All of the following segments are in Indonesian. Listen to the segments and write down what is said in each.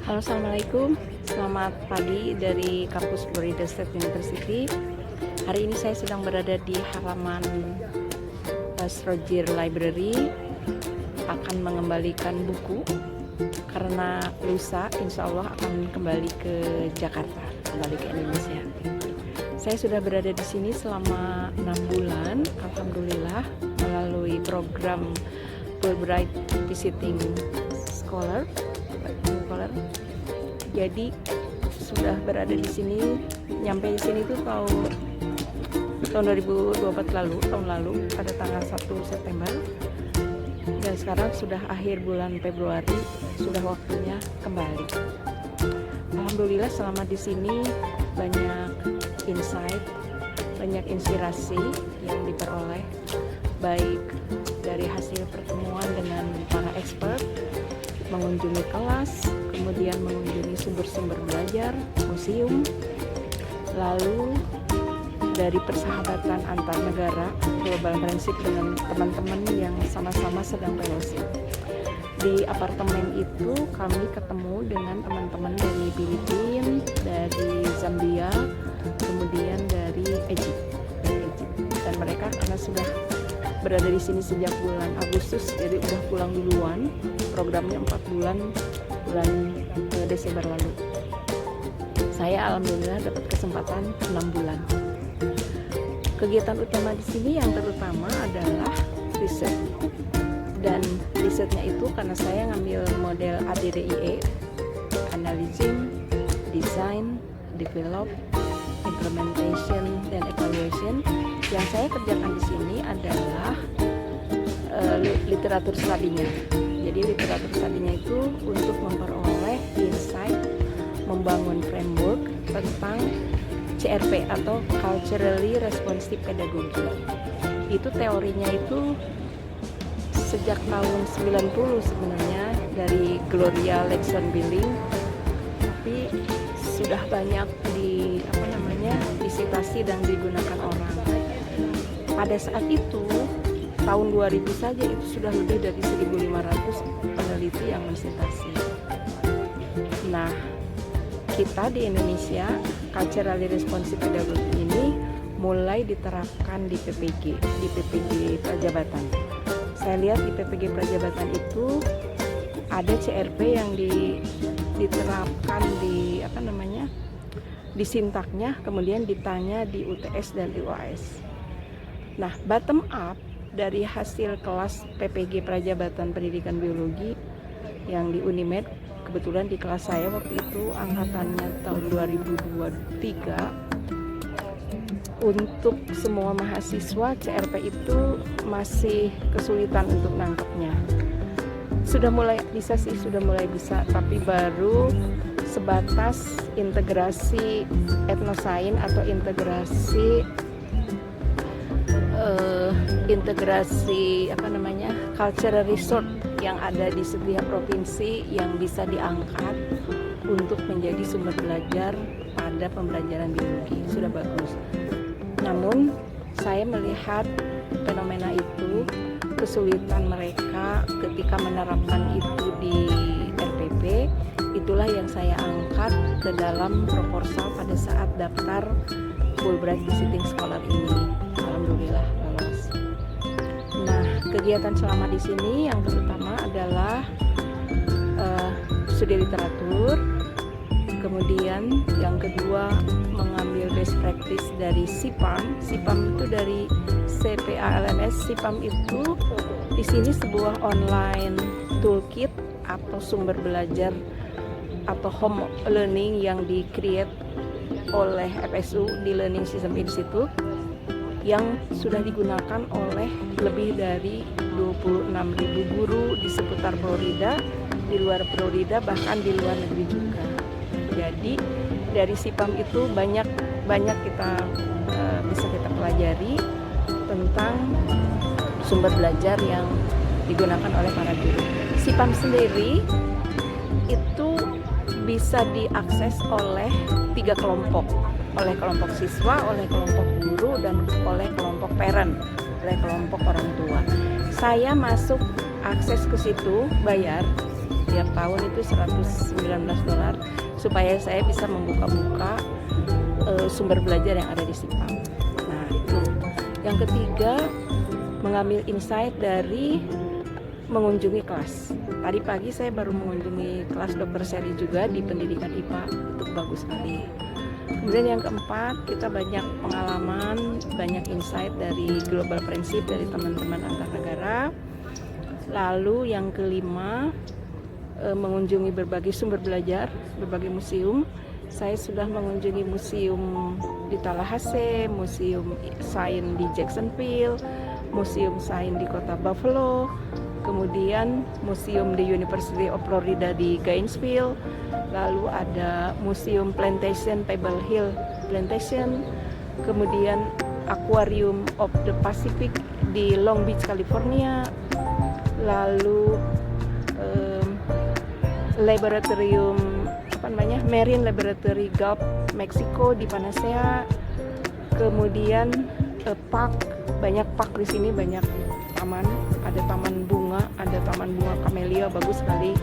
Halo, assalamualaikum. Selamat pagi dari kampus Florida State University. Hari ini saya sedang berada di halaman Stroger Library, akan mengembalikan buku karena lusa insya Allah akan kembali ke Jakarta, kembali ke Indonesia. Saya sudah berada di sini selama 6 bulan, alhamdulillah, melalui program Fulbright Visiting Scholar. Jadi sudah berada di sini, nyampe di sini tuh tahun 2024 tahun lalu pada tanggal 1 September, dan sekarang sudah akhir bulan Februari, sudah waktunya kembali. Alhamdulillah selama di sini banyak insight, banyak inspirasi yang diperoleh, baik dari hasil pertemuan dengan para expert, mengunjungi kelas, kemudian mengunjungi sumber-sumber belajar, museum, lalu dari persahabatan antar negara, global friendship dengan teman-teman yang sama-sama sedang fellowship. Di apartemen itu kami ketemu dengan teman-teman dari Filipina, dari Zambia, kemudian dari Egypt. Dan mereka karena sudah berada di sini sejak bulan Agustus, jadi udah pulang duluan. Programnya 4 bulan Desember lalu. Saya alhamdulillah dapat kesempatan 6 bulan. Kegiatan utama di sini yang terutama adalah riset. Dan risetnya itu karena saya ngambil model ADDIE, Analyzing, Design, Develop, Implementation, dan Evaluation. Yang saya kerjakan di sini adalah literatur studinya. Jadi literatur studinya itu untuk memperoleh insight, membangun framework tentang CRP atau Culturally Responsive Pedagogy. Itu teorinya itu sejak tahun 90 sebenarnya dari Gloria Ladson-Billing, tapi sudah banyak disitasi dan digunakan orang. Pada saat itu tahun 2000 saja itu sudah lebih dari 1.500 peneliti yang mensitasi. Nah, kita di Indonesia Culturally Responsive Pedagogy ini mulai diterapkan di PPG Prajabatan. Saya lihat di PPG Prajabatan itu ada CRP yang diterapkan di sintaknya, kemudian ditanya di UTS dan di UAS. Nah, bottom up dari hasil kelas PPG Prajabatan Pendidikan Biologi yang di Unimed, kebetulan di kelas saya waktu itu angkatannya tahun 2023, untuk semua mahasiswa CRP itu masih kesulitan untuk nangkepnya. Sudah mulai bisa, tapi baru sebatas integrasi etnosains atau integrasi cultural resort yang ada di setiap provinsi yang bisa diangkat untuk menjadi sumber belajar pada pembelajaran biologi. Sudah bagus. Namun saya melihat fenomena itu, kesulitan mereka ketika menerapkan itu di RPP, itulah yang saya angkat ke dalam proposal pada saat daftar Fulbright Visiting Scholar ini. Alhamdulillah lolos. Nah, kegiatan selama di sini yang terutama adalah studi literatur, kemudian yang kedua mengambil best practice dari SIPAM. SIPAM itu dari CPALMS. SIPAM itu di sini sebuah online toolkit atau sumber belajar atau home learning yang di-create oleh FSU di Learning System Institute, yang sudah digunakan oleh lebih dari 26.000 guru di seputar Florida, di luar Florida, bahkan di luar negeri juga. Jadi dari SIPAM itu banyak bisa kita pelajari tentang sumber belajar yang digunakan oleh para guru. SIPAM sendiri itu bisa diakses oleh 3 kelompok, oleh kelompok siswa, oleh kelompok guru, dan oleh kelompok parent, oleh kelompok orang tua. Saya masuk akses ke situ bayar, setiap tahun itu $119 supaya saya bisa membuka-buka sumber belajar yang ada di SIPAM. Nah itu. Yang ketiga, mengambil insight dari mengunjungi kelas. Tadi pagi saya baru mengunjungi kelas Dr. Seri juga di pendidikan IPA, itu bagus sekali. Kemudian yang keempat, kita banyak pengalaman, banyak insight dari global friendship dari teman-teman antar negara. Lalu yang kelima, mengunjungi berbagai sumber belajar, berbagai museum. Saya sudah mengunjungi museum di Tallahassee, museum sains di Jacksonville, museum sains di kota Buffalo, kemudian museum di University of Florida di Gainesville, lalu ada museum plantation Pebble Hill Plantation, kemudian Aquarium of the Pacific di Long Beach, California, lalu laboratorium Marine Laboratory Gulf Mexico di Panacea, kemudian banyak park di sini, banyak taman, ada taman bunga camellia bagus sekali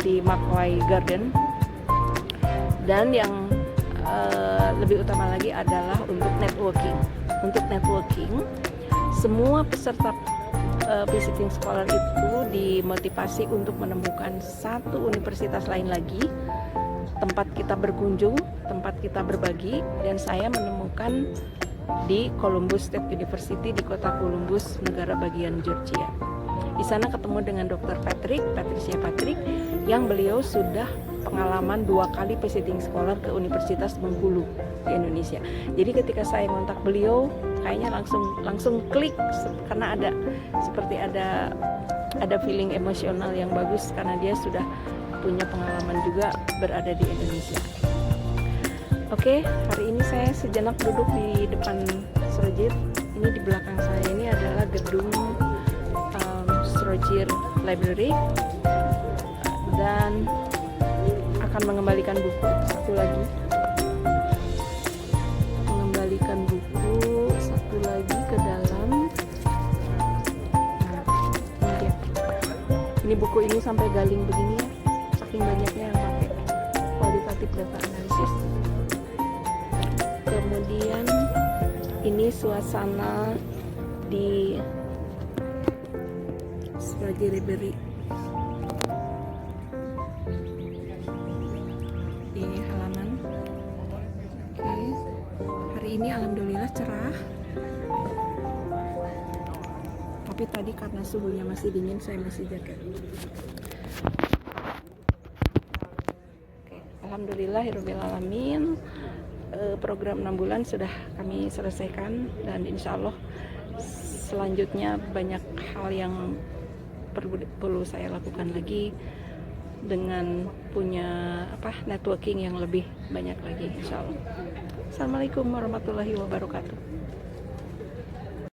di Macquarie Garden. Dan yang lebih utama lagi adalah untuk networking. Semua peserta visiting scholar itu dimotivasi untuk menemukan satu universitas lain lagi, tempat kita berkunjung, tempat kita berbagi. Dan saya menemukan di Columbus State University di kota Columbus, negara bagian Georgia. Di sana ketemu dengan Dr. Patricia Patrick, yang beliau sudah pengalaman 2 kali visiting scholar ke Universitas Bengkulu di Indonesia. Jadi ketika saya kontak beliau, kayaknya langsung klik, karena ada feeling emosional yang bagus karena dia sudah punya pengalaman juga berada di Indonesia. Oke, hari ini saya sejenak duduk di depan Srojir. Ini di belakang saya ini adalah gedung Srojir Library, dan akan mengembalikan buku satu lagi ke dalam. Nah, ini buku ini sampai galing begini ya, saking banyaknya yang pakai kualitatif data analisis. Kemudian ini suasana di Srojir Library di halaman. Oke, hari ini alhamdulillah cerah, tapi tadi karena suhunya masih dingin saya masih jaket. Oke, alhamdulillahirabbil alamin. Program 6 bulan sudah kami selesaikan, dan insya Allah selanjutnya banyak hal yang perlu saya lakukan lagi dengan punya networking yang lebih banyak lagi, insya Allah. Assalamualaikum warahmatullahi wabarakatuh.